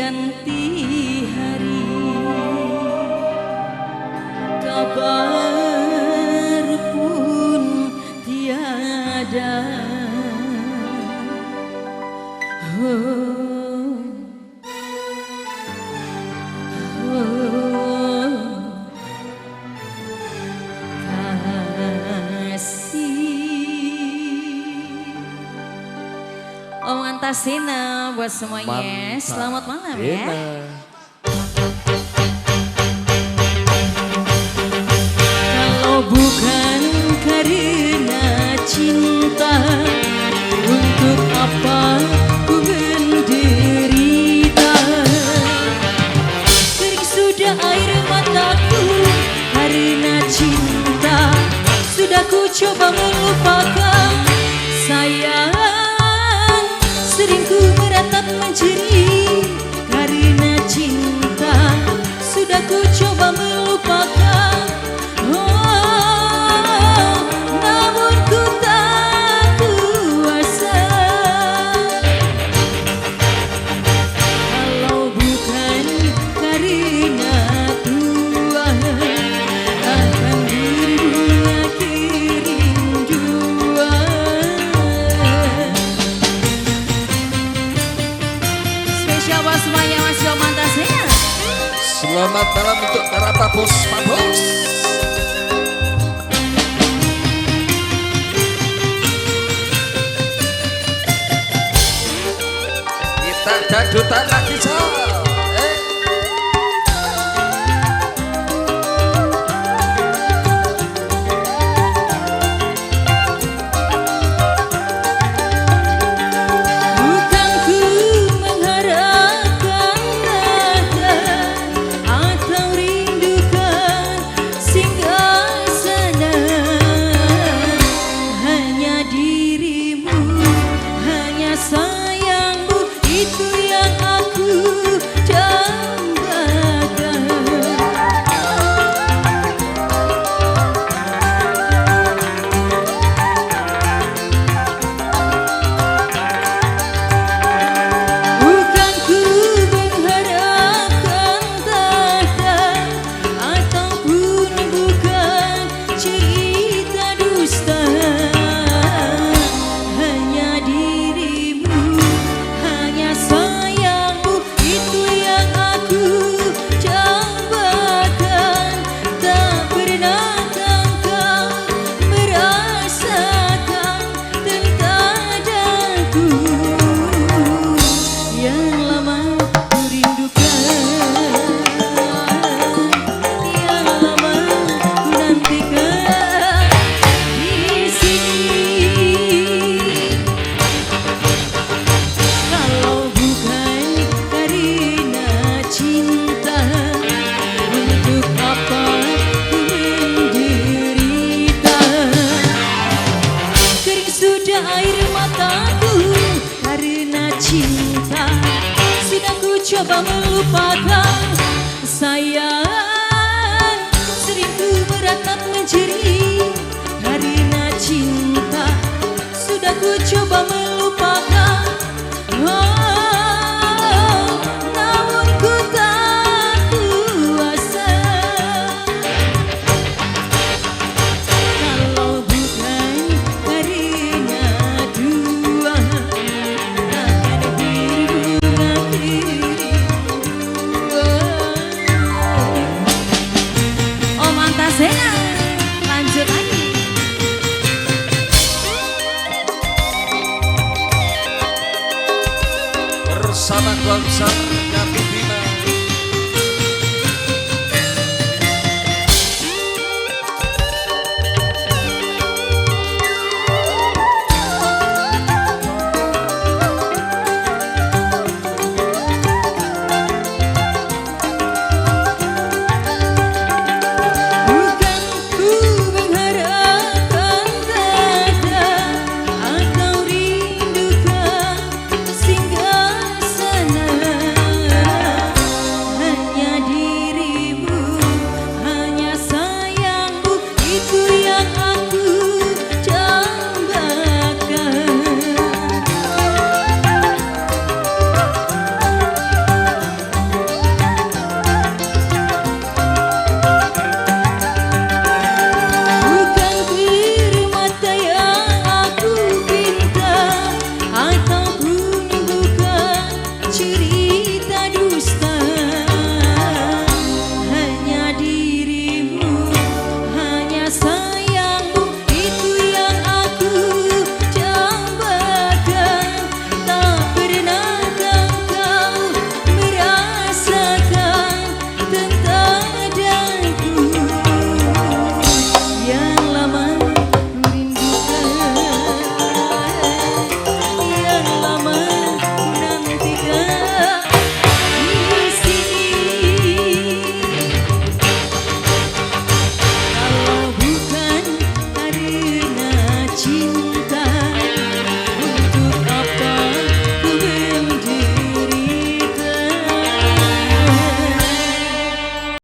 ganti hari, kabar pun tiada. Om Antasena buat semuanya. Selamat malam ya. Kalau bukan karena cinta, untuk apa ku menderita? Kering sudah air mataku karena cinta. Sudah ku coba melupakan sayang. Sering ku meratap menjerit karena cinta. Sudah ku coba melupakan, oh, namun ku tak kuasa. Kalau bukan karena Tuhan, akan berbunga kerinduan. Spesial buat semuanya masih Om Antasena. Selamat malam untuk para papus. Kita dadutan lagi sob. Cinta sudah ku coba melupakan sayang. Sering ku meratap menjerit karena cinta. Sudah ku coba melupakan, oh, namun ku tak kuasa. Kalau bukan karena dua, lanjut lagi. Bersama Gonzalo